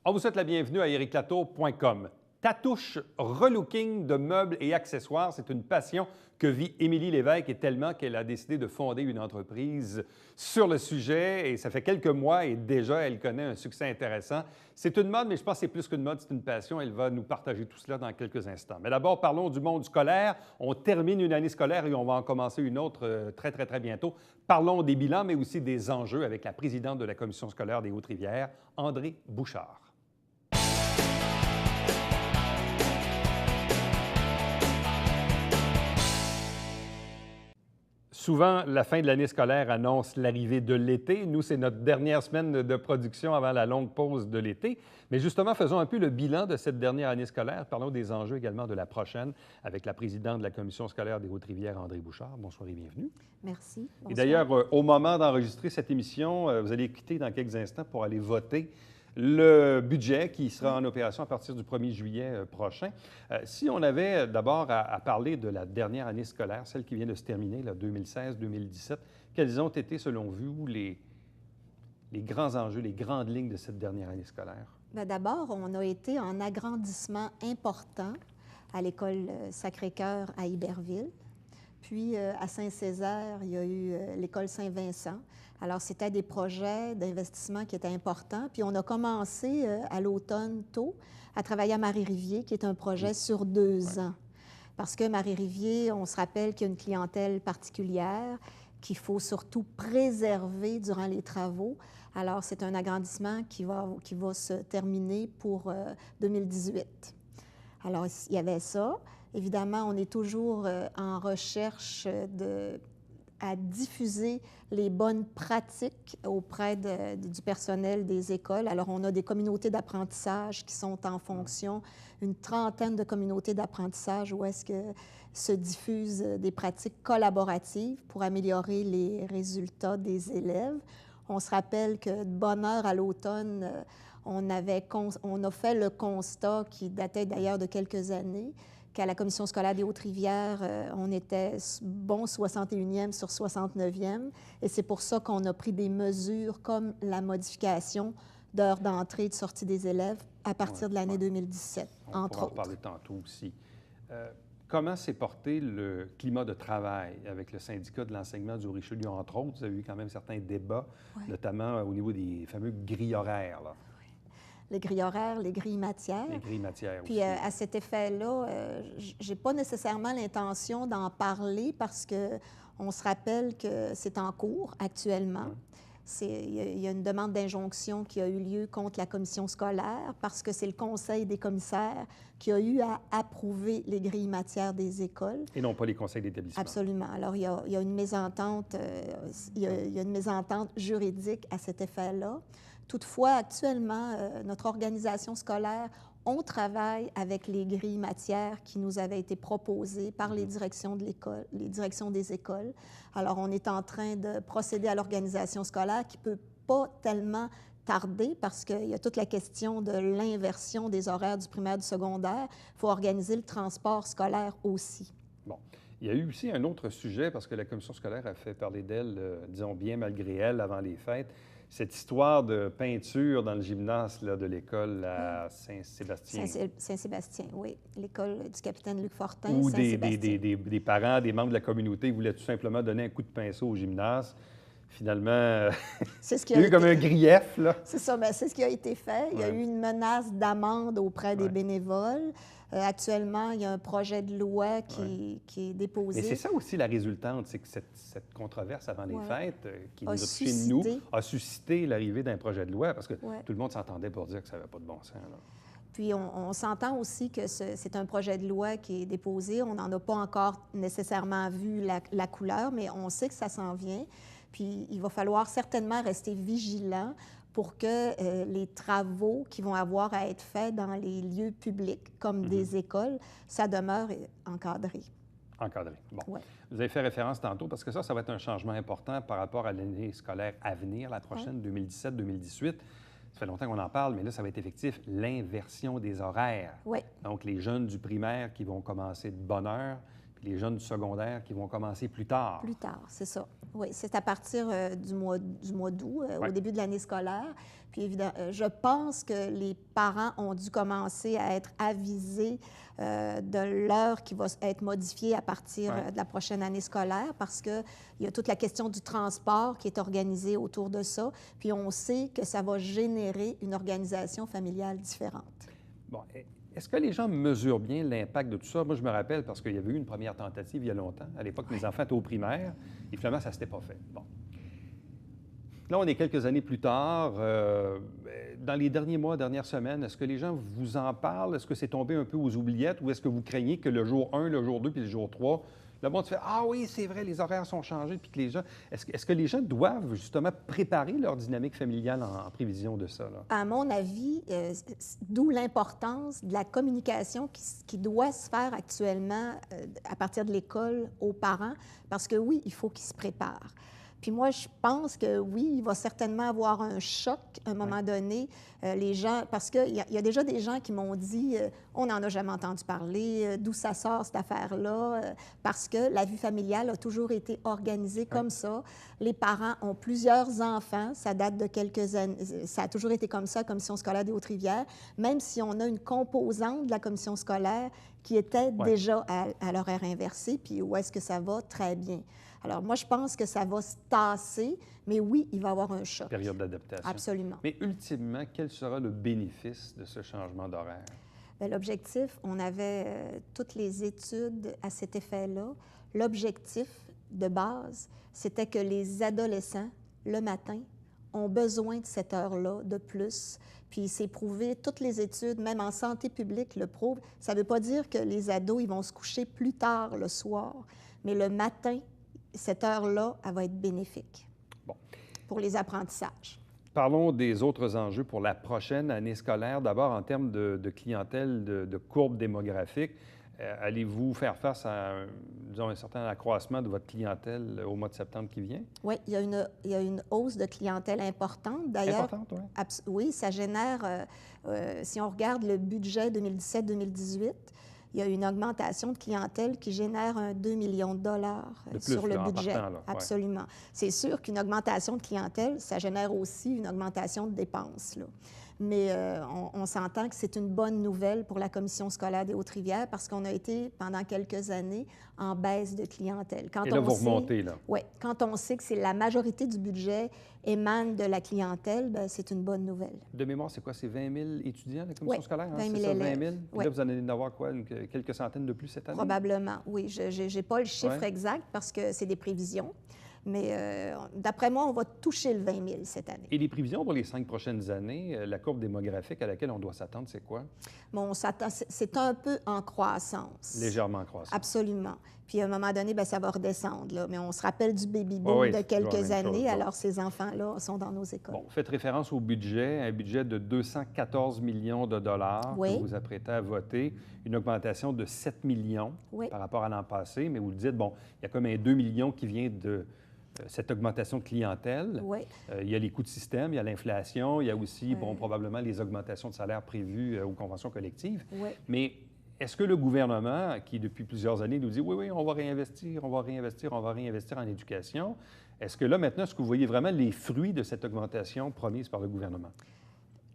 On vous souhaite la bienvenue à ericlatour.com. Tatouche relooking de meubles et accessoires, c'est une passion que vit Émilie Lévesque et tellement qu'elle a décidé de fonder une entreprise sur le sujet et ça fait quelques mois et déjà elle connaît un succès intéressant. C'est une mode, mais je pense que c'est plus qu'une mode, c'est une passion. Elle va nous partager tout cela dans quelques instants. Mais d'abord, parlons du monde scolaire. On termine une année scolaire et on va en commencer une autre très bientôt. Parlons des bilans, mais aussi des enjeux avec la présidente de la Commission scolaire des Hautes-Rivières, André Bouchard. Souvent, la fin de l'année scolaire annonce l'arrivée de l'été. Nous, c'est notre dernière semaine de production avant la longue pause de l'été. Mais justement, faisons un peu le bilan de cette dernière année scolaire. Parlons des enjeux également de la prochaine avec la présidente de la Commission scolaire des Hautes-Rivières, André Bouchard. Bonsoir et bienvenue. Merci. Bonsoir. Et d'ailleurs, au moment d'enregistrer cette émission, vous allez quitter dans quelques instants pour aller voter le budget qui sera en opération à partir du 1er juillet prochain. Si on avait d'abord à parler de la dernière année scolaire, celle qui vient de se terminer, 2016-2017, quels ont été, selon vous, les grands enjeux, les grandes lignes de cette dernière année scolaire? Bien, d'abord, on a été en agrandissement important à l'école Sacré-Cœur à Iberville. Puis, à Saint-Césaire, il y a eu l'école Saint-Vincent. Alors, c'était des projets d'investissement qui étaient importants. Puis, on a commencé à l'automne tôt à travailler à Marie-Rivier, qui est un projet sur 2 ans. Parce que Marie-Rivier, on se rappelle qu'il y a une clientèle particulière qu'il faut surtout préserver durant les travaux. Alors, c'est un agrandissement qui va se terminer pour 2018. Alors, il y avait ça. Évidemment, on est toujours en recherche à diffuser les bonnes pratiques auprès du personnel des écoles. Alors, on a des communautés d'apprentissage qui sont en fonction, une trentaine de communautés d'apprentissage où est-ce que se diffusent des pratiques collaboratives pour améliorer les résultats des élèves. On se rappelle que de bonne heure à l'automne, on a fait le constat qui datait d'ailleurs de quelques années, qu'à la Commission scolaire des Hautes-Rivières, on était bon 61e sur 69e. Et c'est pour ça qu'on a pris des mesures comme la modification d'heures d'entrée et de sortie des élèves à partir de l'année 2017, entre autres. On pourra en parler tantôt aussi. Comment s'est porté le climat de travail avec le syndicat de l'enseignement du Richelieu, entre autres? Vous avez eu quand même certains débats, notamment au niveau des fameux grilles horaires, là. Les grilles horaires, les grilles matières. Les grilles matières Puis aussi. À cet effet-là, je n'ai pas nécessairement l'intention d'en parler parce qu'on se rappelle que c'est en cours actuellement. Il y a une demande d'injonction qui a eu lieu contre la commission scolaire parce que c'est le conseil des commissaires qui a eu à approuver les grilles matières des écoles. Et non pas les conseils d'établissement. Absolument. Alors, il y a une mésentente, il y a une mésentente juridique à cet effet-là. Toutefois, actuellement, notre organisation scolaire, on travaille avec les grilles matières qui nous avaient été proposées par les directions de l'école, les directions des écoles. Alors, on est en train de procéder à l'organisation scolaire qui ne peut pas tellement tarder parce qu'il y a toute la question de l'inversion des horaires du primaire et du secondaire. Il faut organiser le transport scolaire aussi. Bon. Il y a eu aussi un autre sujet parce que la commission scolaire a fait parler d'elle, disons bien malgré elle, avant les fêtes. Cette histoire de peinture dans le gymnase là, de l'école à Saint-Sébastien. Saint-Sébastien, oui. L'école du capitaine Luc Fortin, où Saint-Sébastien. des parents, des membres de la communauté voulaient tout simplement donner un coup de pinceau au gymnase. Finalement, il y a eu comme un grief, là. C'est ça, bien, c'est ce qui a été fait. Il y a eu une menace d'amende auprès des bénévoles. Actuellement, il y a un projet de loi qui est déposé. Mais c'est ça aussi la résultante, c'est que cette controverse avant les fêtes, qui nous a touché nous, a suscité l'arrivée d'un projet de loi, parce que tout le monde s'entendait pour dire que ça n'avait pas de bon sens, là. Puis on s'entend aussi que c'est un projet de loi qui est déposé. On n'en a pas encore nécessairement vu la couleur, mais on sait que ça s'en vient. Puis il va falloir certainement rester vigilant pour que les travaux qui vont avoir à être faits dans les lieux publics, comme des écoles, ça demeure encadré. Encadré. Bon. Ouais. Vous avez fait référence tantôt, parce que ça va être un changement important par rapport à l'année scolaire à venir, la prochaine, 2017-2018. Ça fait longtemps qu'on en parle, mais là, ça va être effectif, l'inversion des horaires. Oui. Donc, les jeunes du primaire qui vont commencer de bonne heure, Puis les jeunes du secondaire qui vont commencer plus tard. Plus tard, c'est ça. Oui, c'est à partir du mois d'août, Ouais. au début de l'année scolaire. Puis évidemment, je pense que les parents ont dû commencer à être avisés de l'heure qui va être modifiée à partir Ouais. de la prochaine année scolaire parce qu'il y a toute la question du transport qui est organisée autour de ça. Puis on sait que ça va générer une organisation familiale différente. Bon, est-ce que les gens mesurent bien l'impact de tout ça? Moi, je me rappelle parce qu'il y avait eu une première tentative il y a longtemps. À l'époque, mes enfants étaient au primaire et finalement, ça ne s'était pas fait. Bon. Là, on est quelques années plus tard. Dans les derniers mois, dernières semaines, est-ce que les gens vous en parlent? Est-ce que c'est tombé un peu aux oubliettes ou est-ce que vous craignez que le jour 1, le jour 2 puis le jour 3, le monde se fait « Ah oui, c'est vrai, les horaires sont changés » puis que les gens... Est-ce que les gens doivent justement préparer leur dynamique familiale en prévision de ça, là? À mon avis, d'où l'importance de la communication qui doit se faire actuellement à partir de l'école aux parents, parce que oui, il faut qu'ils se préparent. Puis moi, je pense que oui, il va certainement avoir un choc à un moment donné. Les gens, parce qu'il y a déjà des gens qui m'ont dit on n'en a jamais entendu parler, d'où ça sort cette affaire-là, parce que la vie familiale a toujours été organisée comme ça. Les parents ont plusieurs enfants, ça date de quelques années, ça a toujours été comme ça, Commission scolaire des Hautes-Rivières, même si on a une composante de la commission scolaire qui était déjà à l'horaire inversé, puis où est-ce que ça va? Très bien. Alors, moi, je pense que ça va se tasser, mais oui, il va y avoir un choc. Période d'adaptation. Absolument. Mais ultimement, quel sera le bénéfice de ce changement d'horaire? Bien, l'objectif, on avait toutes les études à cet effet-là. L'objectif de base, c'était que les adolescents, le matin, ont besoin de cette heure-là de plus. Puis c'est prouvé, toutes les études, même en santé publique, le prouvent. Ça ne veut pas dire que les ados, ils vont se coucher plus tard le soir, mais le matin, cette heure-là, elle va être bénéfique pour les apprentissages. Parlons des autres enjeux pour la prochaine année scolaire. D'abord, en termes de clientèle, de courbe démographique, allez-vous faire face à, disons, un certain accroissement de votre clientèle au mois de septembre qui vient? Oui, il y a une hausse de clientèle importante. D'ailleurs, importante, oui. Oui, ça génère, si on regarde le budget 2017-2018, il y a une augmentation de clientèle qui génère un 2 millions de dollars sur le budget. Partant, là, absolument. C'est sûr qu'une augmentation de clientèle, ça génère aussi une augmentation de dépenses, là. Mais on s'entend que c'est une bonne nouvelle pour la Commission scolaire des Hautes-Rivières parce qu'on a été, pendant quelques années, en baisse de clientèle. Et là, vous remontez, là. Oui. Quand on sait que c'est la majorité du budget émane de la clientèle, bien, c'est une bonne nouvelle. De mémoire, c'est quoi? C'est 20 000 étudiants, la Commission scolaire? 20 000 c'est ça, élèves. 20 000? Puis là, vous en allez en avoir quoi? Quelques centaines de plus cette année? Probablement, oui. Je n'ai pas le chiffre exact parce que c'est des prévisions. Mais d'après moi, on va toucher le 20 000 cette année. Et les prévisions pour les 5 prochaines années, la courbe démographique à laquelle on doit s'attendre, c'est quoi? Bon, c'est un peu en croissance. Légèrement en croissance. Absolument. Puis à un moment donné, bien, ça va redescendre, là. Mais on se rappelle du baby-boom de quelques années, alors ces enfants-là sont dans nos écoles. Bon, faites référence au budget, un budget de 214 millions de dollars que vous vous apprêtez à voter, une augmentation de 7 millions par rapport à l'an passé, mais vous le dites, bon, il y a comme un 2 millions qui vient de cette augmentation de clientèle. Il y a les coûts de système, il y a l'inflation, il y a aussi, bon, probablement les augmentations de salaire prévues aux conventions collectives. Mais est-ce que le gouvernement, qui depuis plusieurs années nous dit oui, on va réinvestir, on va réinvestir, on va réinvestir en éducation, est-ce que là, maintenant, est-ce que vous voyez vraiment les fruits de cette augmentation promise par le gouvernement?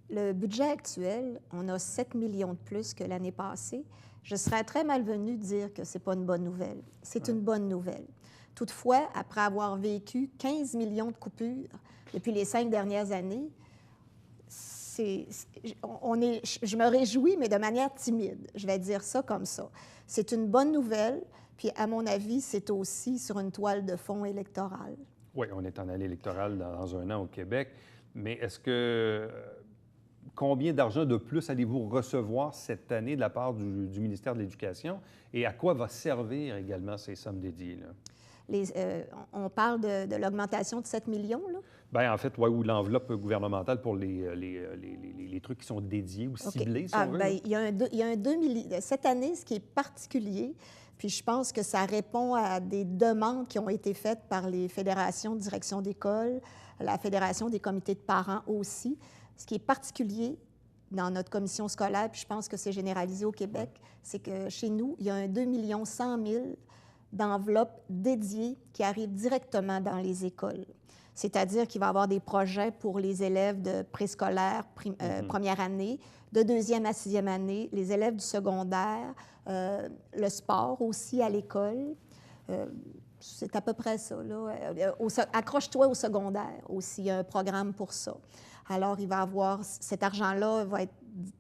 Le budget actuel, on a 7 millions de plus que l'année passée. Je serais très malvenue de dire que ce n'est pas une bonne nouvelle. C'est une bonne nouvelle. Toutefois, après avoir vécu 15 millions de coupures depuis les 5 dernières années, je me réjouis, mais de manière timide. Je vais dire ça comme ça. C'est une bonne nouvelle, puis à mon avis, c'est aussi sur une toile de fond électorale. Oui, on est en année électorale dans un an au Québec, mais est-ce que... Combien d'argent de plus allez-vous recevoir cette année de la part du ministère de l'Éducation et à quoi va servir également ces sommes dédiées, là? On parle de l'augmentation de 7 millions, là? Bien, en fait, oui, ou l'enveloppe gouvernementale pour les trucs qui sont dédiés ou ciblés, si on veut. Bien, il y a un 2 millions. Cette année, ce qui est particulier, puis je pense que ça répond à des demandes qui ont été faites par les fédérations de direction d'école, la Fédération des comités de parents aussi. Ce qui est particulier dans notre commission scolaire, puis je pense que c'est généralisé au Québec, c'est que chez nous, il y a un 2,1 millions d'enveloppes dédiées qui arrivent directement dans les écoles. C'est-à-dire qu'il va y avoir des projets pour les élèves de préscolaire, première année, de deuxième à sixième année, les élèves du secondaire, le sport aussi à l'école. C'est à peu près ça, là. Accroche-toi au secondaire aussi, il y a un programme pour ça. Alors, il va avoir, cet argent-là va être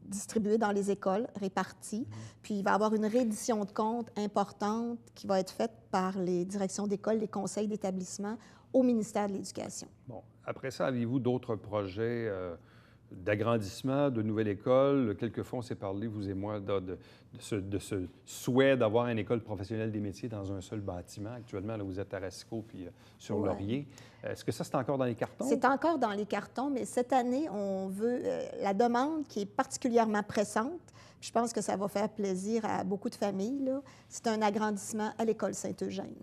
distribué dans les écoles, réparti, puis il va y avoir une reddition de comptes importante qui va être faite par les directions d'école, les conseils d'établissement au ministère de l'Éducation. Bon, après ça, avez-vous d'autres projets d'agrandissement, de nouvelles écoles? Quelquefois, on s'est parlé, vous et moi, de ce souhait d'avoir une école professionnelle des métiers dans un seul bâtiment. Actuellement, là, vous êtes à Racicot puis sur Laurier. Est-ce que ça, c'est encore dans les cartons? C'est encore dans les cartons, mais cette année, on veut la demande qui est particulièrement pressante. Je pense que ça va faire plaisir à beaucoup de familles, là. C'est un agrandissement à l'école Saint-Eugène.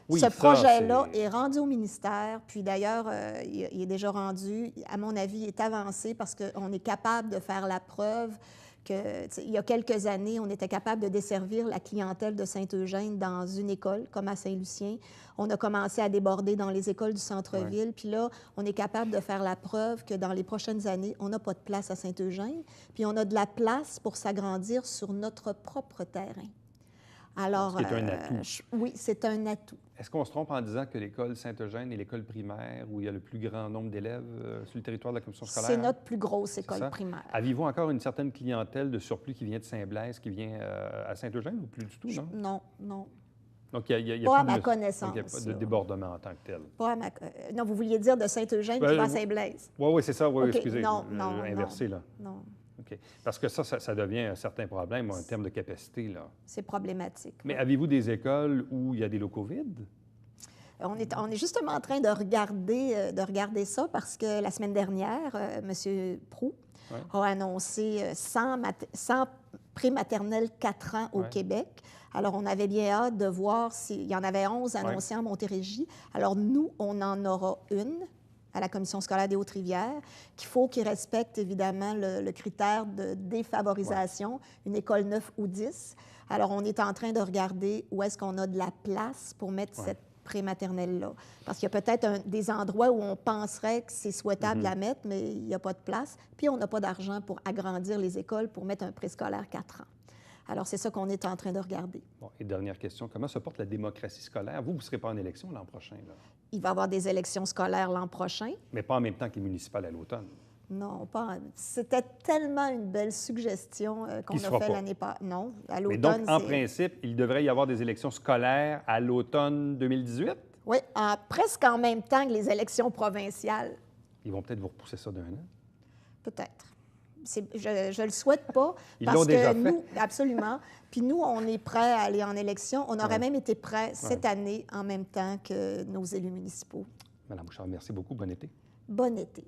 Oui, ce projet-là est rendu au ministère, puis d'ailleurs, il est déjà rendu. À mon avis, il est avancé parce qu'on est capable de faire la preuve qu'il y a quelques années, on était capable de desservir la clientèle de Saint-Eugène dans une école, comme à Saint-Lucien. On a commencé à déborder dans les écoles du centre-ville, puis là, on est capable de faire la preuve que dans les prochaines années, on n'a pas de place à Saint-Eugène, puis on a de la place pour s'agrandir sur notre propre terrain. Alors, ce qui est un atout. Oui, c'est un atout. Est-ce qu'on se trompe en disant que l'école Saint-Eugène est l'école primaire où il y a le plus grand nombre d'élèves sur le territoire de la commission scolaire? C'est notre plus grosse école primaire. Avez-vous encore une certaine clientèle de surplus qui vient de Saint-Blaise, qui vient à Saint-Eugène ou plus du tout, non? Non, non. Donc, il y a pas plus à ma connaissance. Donc, il n'y a pas de débordement en tant que tel. Pas à ma... Non, vous vouliez dire de Saint-Eugène qui va à Saint-Blaise? Oui, c'est ça. Oui, okay. Excusez. Non, inversé, là. Non. OK. Parce que ça devient un certain problème en termes de capacité, là. C'est problématique. Mais avez-vous des écoles où il y a des locaux vides? On est justement en train de regarder ça parce que la semaine dernière, M. Proulx a annoncé 100 prématernelles 4 ans au Québec. Alors, on avait bien hâte de voir s'il y en avait 11 annoncées en Montérégie. Alors, nous, on en aura une à la Commission scolaire des Hautes-Rivières, qu'il faut qu'ils respectent évidemment le critère de défavorisation, une école 9 ou 10. Alors, on est en train de regarder où est-ce qu'on a de la place pour mettre cette prématernelle-là. Parce qu'il y a peut-être des endroits où on penserait que c'est souhaitable de la mettre, mais il n'y a pas de place. Puis, on n'a pas d'argent pour agrandir les écoles pour mettre un préscolaire 4 ans. Alors, c'est ça qu'on est en train de regarder. Bon, et dernière question, comment se porte la démocratie scolaire? Vous ne serez pas en élection l'an prochain, là? Il va y avoir des élections scolaires l'an prochain. Mais pas en même temps que les municipales à l'automne. Non, pas. C'était tellement une belle suggestion qu'on a fait l'année passée. Non, à l'automne. Mais donc, en principe, il devrait y avoir des élections scolaires à l'automne 2018? Oui, presque en même temps que les élections provinciales. Ils vont peut-être vous repousser ça d'1 an? Peut-être. Je ne le souhaite pas. Ils l'ont déjà fait. Absolument. Puis nous, on est prêts à aller en élection. On aurait même été prêts cette année en même temps que nos élus municipaux. Madame Bouchard, merci beaucoup. Bon été. Bon été.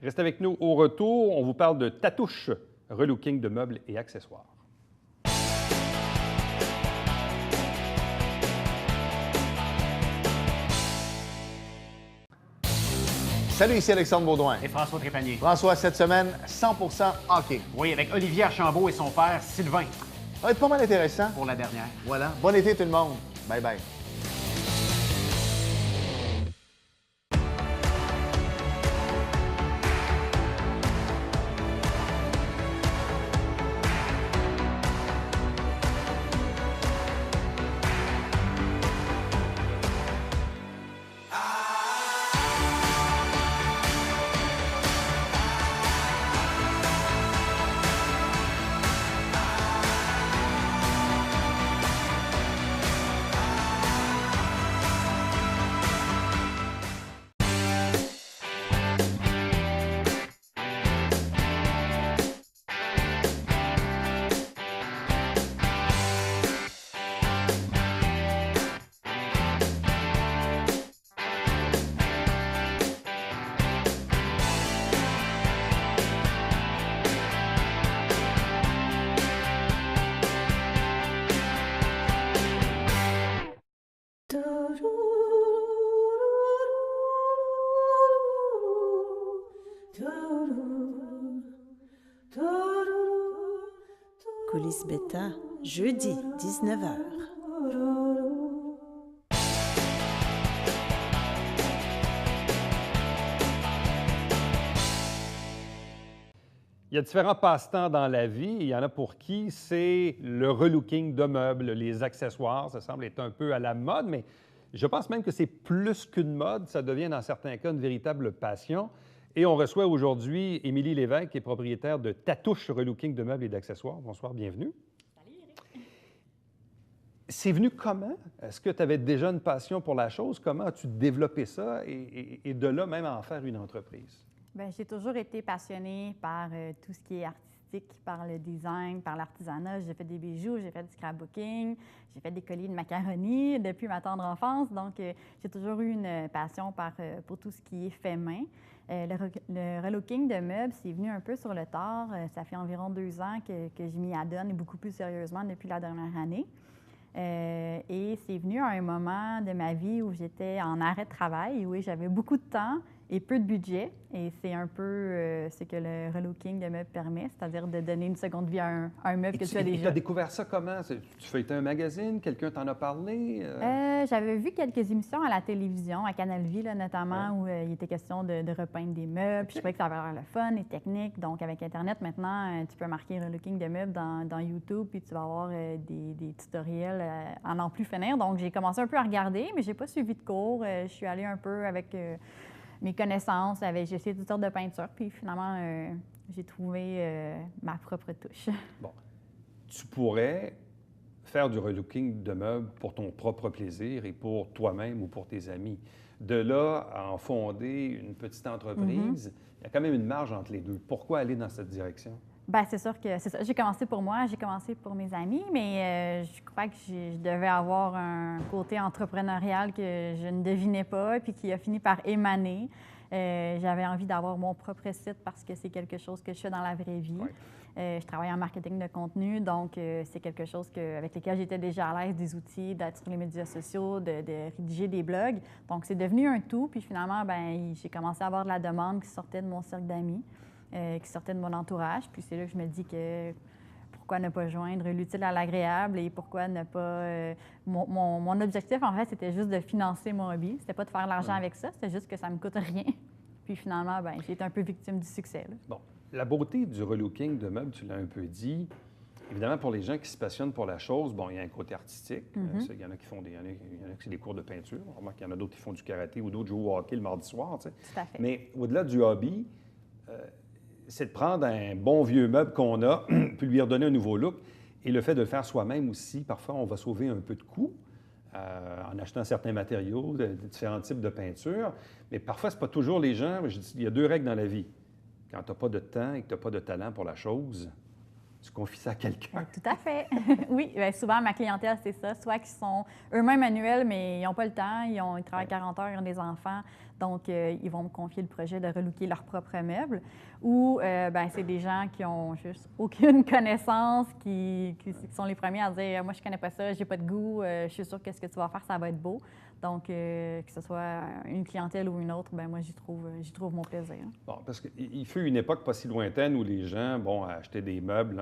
Restez avec nous au retour. On vous parle de Tatouche, relooking de meubles et accessoires. Salut, ici Alexandre Baudouin. Et François Trépanier. François, cette semaine, 100% hockey. Oui, avec Olivier Archambault et son père, Sylvain. Ça va être pas mal intéressant. Pour la dernière. Voilà. Bon été tout le monde. Bye bye. Coulisses Bêta, jeudi 19h. Il y a différents passe-temps dans la vie. Il y en a pour qui c'est le relooking de meubles, les accessoires. Ça semble être un peu à la mode, mais je pense même que c'est plus qu'une mode. Ça devient, dans certains cas, une véritable passion. Et on reçoit aujourd'hui Émilie Lévesque, qui est propriétaire de Tatouche Relooking de meubles et d'accessoires. Bonsoir, bienvenue. Salut, Éric. C'est venu comment? Est-ce que tu avais déjà une passion pour la chose? Comment as-tu développé ça et de là même en faire une entreprise? Bien, j'ai toujours été passionnée par tout ce qui est artistique, par le design, par l'artisanat. J'ai fait des bijoux, j'ai fait du scrapbooking, j'ai fait des colliers de macaroni depuis ma tendre enfance. Donc, j'ai toujours eu une passion pour tout ce qui est fait main. Le relooking de meubles, c'est venu un peu sur le tard. Ça fait environ 2 ans que je m'y adonne et beaucoup plus sérieusement depuis la dernière année. Et c'est venu à un moment de ma vie où j'étais en arrêt de travail, où j'avais beaucoup de temps et peu de budget. Et c'est un peu ce que le relooking de meubles permet, c'est-à-dire de donner une seconde vie à un meuble que tu as déjà. Tu as découvert ça comment? Tu feuilletais un magazine? Quelqu'un t'en a parlé? J'avais vu quelques émissions à la télévision, à Canal Vie là, notamment, où il était question de repeindre des meubles. Puis je trouvais que ça avait l'air le fun et technique. Donc, avec Internet, maintenant, tu peux marquer relooking de meubles dans YouTube, puis tu vas avoir des tutoriels à n'en plus finir. Donc, j'ai commencé un peu à regarder, mais j'ai pas suivi de cours. Je suis allée un peu avec mes connaissances, j'ai essayé toutes sortes de peintures, puis finalement, j'ai trouvé ma propre touche. Bon. Tu pourrais faire du relooking de meubles pour ton propre plaisir et pour toi-même ou pour tes amis. De là à en fonder une petite entreprise, il y a quand même une marge entre les deux. Pourquoi aller dans cette direction? Bien, c'est sûr que c'est ça. J'ai commencé pour moi, j'ai commencé pour mes amis, mais je crois que je devais avoir un côté entrepreneurial que je ne devinais pas, puis qui a fini par émaner. J'avais envie d'avoir mon propre site parce que c'est quelque chose que je fais dans la vraie vie. Ouais. Je travaille en marketing de contenu, donc c'est quelque chose avec lequel j'étais déjà à l'aise, des outils, d'être sur les médias sociaux, de rédiger des blogs. Donc, c'est devenu un tout. Puis finalement, bien, j'ai commencé à avoir de la demande qui sortait de mon cercle d'amis. Qui sortait de mon entourage. Puis c'est là que je me dis que pourquoi ne pas joindre l'utile à l'agréable et pourquoi ne pas... Mon objectif, en fait, c'était juste de financer mon hobby. C'était pas de faire de l'argent avec ça, c'était juste que ça me coûte rien. Puis finalement, bien, j'ai été un peu victime du succès. Là. Bon, la beauté du relooking de meubles, tu l'as un peu dit. Évidemment, pour les gens qui se passionnent pour la chose, bon, il y a un côté artistique. Il y en a qui font il y en a qui c'est des cours de peinture. On remarque qu'il y en a d'autres qui font du karaté ou d'autres jouent au hockey le mardi soir. Tu sais. Tout à fait. Mais au-delà du hobby, c'est de prendre un bon vieux meuble qu'on a, puis lui redonner un nouveau look. Et le fait de le faire soi-même aussi, parfois, on va sauver un peu de coûts en achetant certains matériaux, de différents types de peinture. Mais parfois, ce n'est pas toujours les gens. Je dis, il y a 2 règles dans la vie. Quand tu n'as pas de temps et que tu n'as pas de talent pour la chose, tu confies ça à quelqu'un. Tout à fait. Oui, bien, souvent, ma clientèle, c'est ça. Soit qu'ils sont eux-mêmes manuels, mais ils n'ont pas le temps, ils travaillent 40 heures, ils ont des enfants, donc ils vont me confier le projet de relooker leurs propres meubles. Ou bien, c'est des gens qui ont juste aucune connaissance, qui sont les premiers à dire « Moi, je connais pas ça, j'ai pas de goût, je suis sûre que ce que tu vas faire, ça va être beau. » Donc, que ce soit une clientèle ou une autre, bien, moi, j'y trouve mon plaisir. Bon, parce qu'il fut une époque pas si lointaine où les gens, bon, achetaient des meubles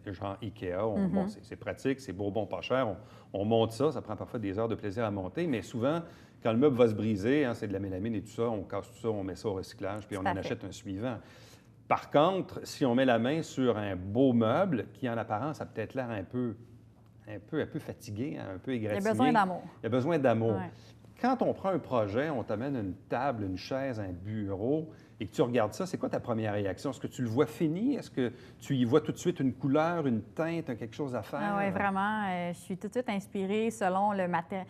genre Ikea. Bon, c'est pratique, c'est beau, bon, pas cher. On monte ça, ça prend parfois des heures de plaisir à monter, mais souvent, quand le meuble va se briser, c'est de la mélamine et tout ça, on casse tout ça, on met ça au recyclage, puis on en achète un suivant. Par contre, si on met la main sur un beau meuble qui, en apparence, a peut-être l'air un peu fatigué, un peu égratigné. Il y a besoin d'amour. Il y a besoin d'amour. Ouais. Quand on prend un projet, on t'amène une table, une chaise, un bureau, et que tu regardes ça, c'est quoi ta première réaction? Est-ce que tu le vois fini? Est-ce que tu y vois tout de suite une couleur, une teinte, quelque chose à faire? Ah oui, vraiment. Je suis tout de suite inspirée selon les matières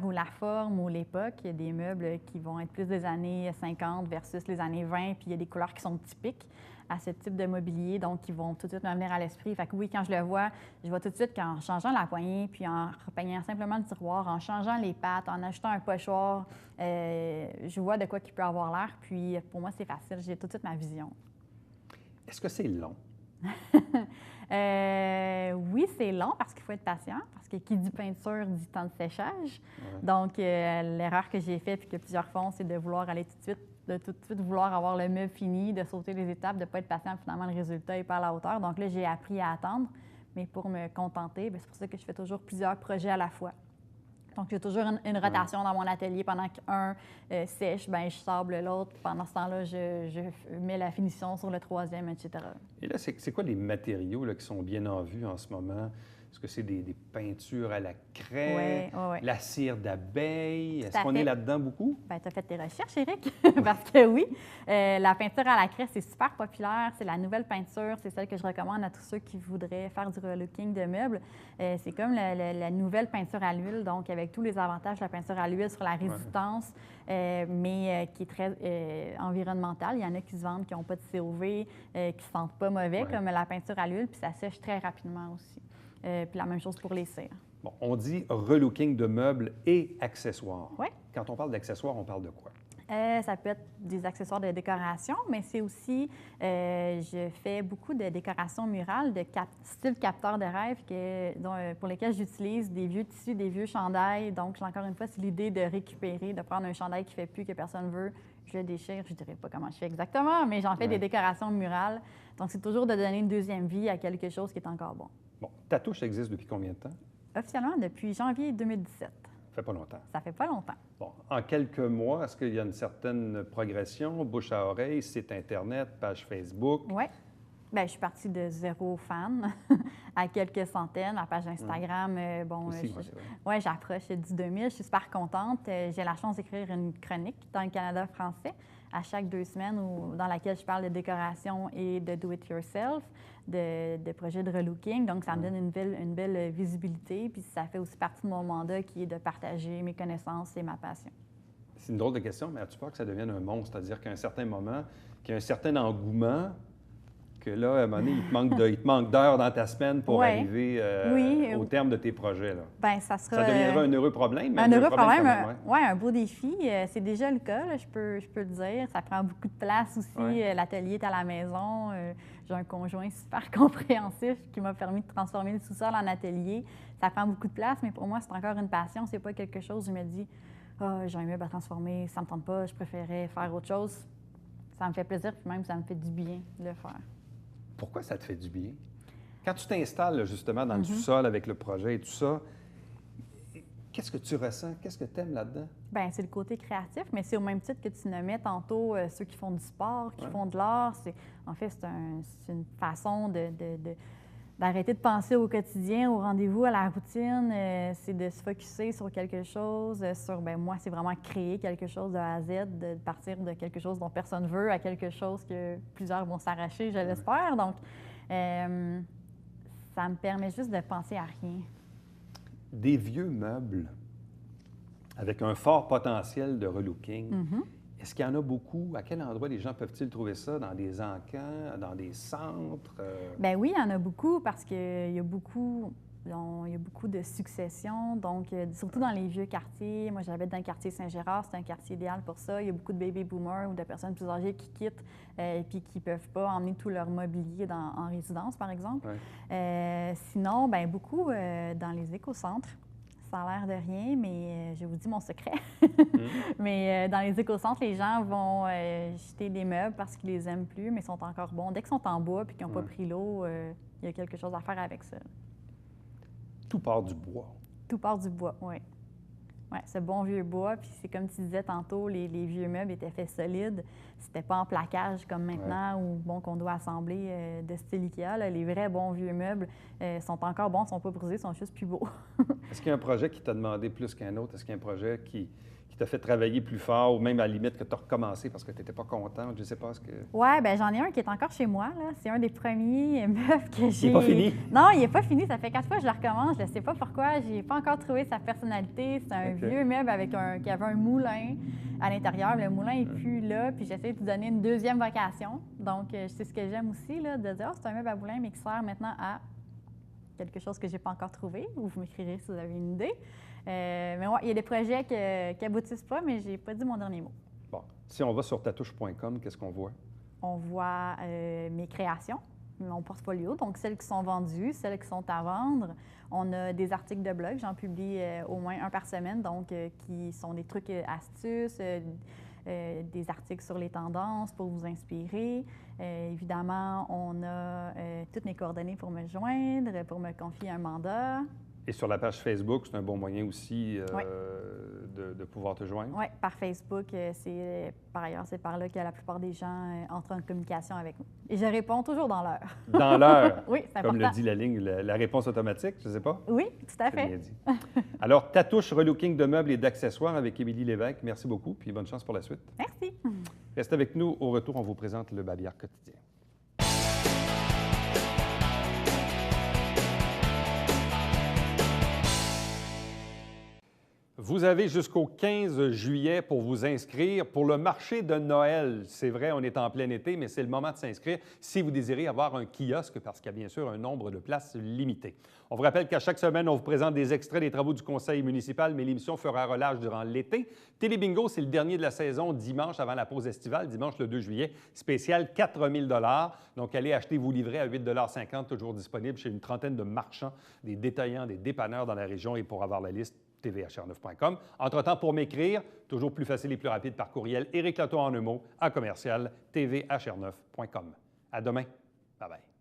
ou la forme ou l'époque. Il y a des meubles qui vont être plus des années 50 versus les années 20, puis il y a des couleurs qui sont typiques à ce type de mobilier, donc qui vont tout de suite me venir à l'esprit. Fait que oui, quand je le vois tout de suite qu'en changeant la poignée, puis en repeignant simplement le tiroir, en changeant les pattes, en ajoutant un pochoir, je vois de quoi il peut avoir l'air. Puis pour moi, c'est facile. J'ai tout de suite ma vision. Est-ce que c'est long? Oui, c'est long parce qu'il faut être patient, parce que qui dit peinture dit temps de séchage. Ouais. Donc, l'erreur que j'ai faite et que plusieurs font, c'est de vouloir aller tout de suite de tout de suite vouloir avoir le meuble fini, de sauter les étapes, de ne pas être patient, finalement, le résultat n'est pas à la hauteur. Donc là, j'ai appris à attendre, mais pour me contenter, c'est pour ça que je fais toujours plusieurs projets à la fois. Donc, j'ai toujours une rotation dans mon atelier. Pendant qu'un sèche, je sable l'autre. Pendant ce temps-là, je mets la finition sur le troisième, etc. Et là, c'est quoi les matériaux là, qui sont bien en vue en ce moment? Est-ce que c'est des peintures à la craie, Oui. la cire d'abeille? Est-ce à qu'on fait. est là-dedans beaucoup? Bien, tu as fait tes recherches, Éric, parce que oui, la peinture à la craie, c'est super populaire. C'est la nouvelle peinture. C'est celle que je recommande à tous ceux qui voudraient faire du relooking de meubles. C'est comme la nouvelle peinture à l'huile, donc avec tous les avantages de la peinture à l'huile sur la résistance, mais qui est très environnementale. Il y en a qui se vendent qui n'ont pas de COV, qui ne sentent pas mauvais, comme la peinture à l'huile, puis ça sèche très rapidement aussi. Puis la même chose pour les cires. Bon, on dit relooking de meubles et accessoires. Oui. Quand on parle d'accessoires, on parle de quoi? Ça peut être des accessoires de décoration, mais c'est aussi, je fais beaucoup de décoration murale, de style capteur de rêve, pour lesquels j'utilise des vieux tissus, des vieux chandails. Donc, encore une fois, c'est l'idée de récupérer, de prendre un chandail qui ne fait plus, que personne ne veut, je le déchire. Je ne dirais pas comment je fais exactement, mais j'en fais des décorations murales. Donc, c'est toujours de donner une deuxième vie à quelque chose qui est encore bon. Bon, Tatouche existe depuis combien de temps? Officiellement, depuis janvier 2017. Ça fait pas longtemps. Ça fait pas longtemps. Bon, en quelques mois, est-ce qu'il y a une certaine progression, bouche à oreille, site Internet, page Facebook? Oui. Bien, je suis partie de 0 fan à quelques centaines. La page Instagram, Aussi, j'approche du 2000. Je suis super contente. J'ai la chance d'écrire une chronique dans le Canada français à chaque 2 semaines dans laquelle je parle de décoration et de do-it-yourself, de projets de relooking. Donc, ça me donne une belle visibilité. Puis, ça fait aussi partie de mon mandat qui est de partager mes connaissances et ma passion. C'est une drôle de question, mais as-tu peur que ça devienne un monstre? C'est-à-dire qu'à un certain moment, qu'il y a un certain engouement, que là, à un moment donné, il te manque d'heures dans ta semaine pour arriver au terme de tes projets. Là. Bien, ça deviendra un heureux problème. Mais un heureux problème, oui, un beau défi. C'est déjà le cas, là, je peux le dire. Ça prend beaucoup de place aussi. Ouais. L'atelier est à la maison. J'ai un conjoint super compréhensif qui m'a permis de transformer le sous-sol en atelier. Ça prend beaucoup de place, mais pour moi, c'est encore une passion. C'est pas quelque chose où je me dis « j'ai un meuble à transformer, ça me tente pas, je préférais faire autre chose ». Ça me fait plaisir, puis même ça me fait du bien de le faire. Pourquoi ça te fait du bien? Quand tu t'installes justement dans le sous-sol avec le projet et tout ça, qu'est-ce que tu ressens? Qu'est-ce que tu aimes là-dedans? Bien, c'est le côté créatif, mais c'est au même titre que tu nommais tantôt ceux qui font du sport, qui font de l'art. En fait, c'est une façon d'arrêter de penser au quotidien, au rendez-vous, à la routine. C'est de se focusser sur quelque chose. Moi, c'est vraiment créer quelque chose de A à Z, de partir de quelque chose dont personne ne veut à quelque chose que plusieurs vont s'arracher, je l'espère. Donc, ça me permet juste de penser à rien. Des vieux meubles avec un fort potentiel de relooking. Est-ce qu'il y en a beaucoup? À quel endroit les gens peuvent-ils trouver ça? Dans des encans, dans des centres? Bien oui, il y en a beaucoup parce qu'il y a beaucoup de successions. Donc, surtout dans les vieux quartiers. Moi, j'habite dans le quartier Saint-Gérard. C'est un quartier idéal pour ça. Il y a beaucoup de baby boomers ou de personnes plus âgées qui quittent et puis qui ne peuvent pas emmener tout leur mobilier en résidence, par exemple. Ouais. Sinon, bien beaucoup dans les écocentres. Ça a l'air de rien, mais je vous dis mon secret. Mais dans les écocentres, les gens vont jeter des meubles parce qu'ils les aiment plus, mais ils sont encore bons. Dès qu'ils sont en bois et qu'ils n'ont pas pris l'eau, il y a quelque chose à faire avec ça. Tout part du bois. Tout part du bois, oui. Oui, ce bon vieux bois. Puis c'est comme tu disais tantôt, les vieux meubles étaient faits solides. C'était pas en plaquage comme maintenant, qu'on doit assembler de style Ikea. Là. Les vrais bons vieux meubles sont encore bons, sont pas brisés, sont juste plus beaux. Est-ce qu'il y a un projet qui t'a demandé plus qu'un autre? Est-ce qu'il y a un projet qui t'a fait travailler plus fort ou même à la limite que tu as recommencé parce que tu n'étais pas contente? Je ne sais pas ce que... Oui, bien j'en ai un qui est encore chez moi. Là. C'est un des premiers meubles que j'ai... Il n'est pas fini? Non, il n'est pas fini. Ça fait 4 fois que je le recommence. Je ne sais pas pourquoi. Je n'ai pas encore trouvé sa personnalité. C'est un vieux meuble qui avait un moulin à l'intérieur. Le moulin n'est plus là. Puis j'essaie de lui donner une deuxième vocation. Donc, c'est ce que j'aime aussi, là, de dire, c'est un meuble à moulin, mais qui sert maintenant à quelque chose que je n'ai pas encore trouvé. Ou vous m'écrirez si vous avez une idée. Mais ouais, il y a des projets qui aboutissent pas, mais je n'ai pas dit mon dernier mot. Bon. Si on va sur tatouche.com, qu'est-ce qu'on voit? On voit mes créations, mon portfolio, donc celles qui sont vendues, celles qui sont à vendre. On a des articles de blog, j'en publie au moins un par semaine, donc qui sont des trucs, astuces, des articles sur les tendances pour vous inspirer. Évidemment, on a toutes mes coordonnées pour me joindre, pour me confier un mandat. Et sur la page Facebook, c'est un bon moyen aussi Oui. de pouvoir te joindre? Oui, par Facebook. Par ailleurs, c'est par là que la plupart des gens entrent en communication avec nous. Et je réponds toujours dans l'heure. Dans l'heure? Oui, c'est Comme important. le dit la ligne, la réponse automatique, je ne sais pas? Oui, tout à Très fait. bien dit. Alors, Tatouche relooking de meubles et d'accessoires avec Émilie Lévesque. Merci beaucoup, puis bonne chance pour la suite. Merci. Restez avec nous. Au retour, on vous présente le Babillard quotidien. Vous avez jusqu'au 15 juillet pour vous inscrire pour le marché de Noël. C'est vrai, on est en plein été, mais c'est le moment de s'inscrire si vous désirez avoir un kiosque, parce qu'il y a bien sûr un nombre de places limité. On vous rappelle qu'à chaque semaine, on vous présente des extraits des travaux du conseil municipal, mais l'émission fera relâche durant l'été. Télébingo, c'est le dernier de la saison, dimanche avant la pause estivale, dimanche le 2 juillet, spécial 4 000 $. Donc, allez acheter vos livrets à 8,50 $, toujours disponibles chez une trentaine de marchands, des détaillants, des dépanneurs dans la région. Et pour avoir la liste, tvhr9.com. Entre-temps, pour m'écrire, toujours plus facile et plus rapide par courriel, Éric Loto en un mot, à commercial tvhr9.com. À demain. Bye bye.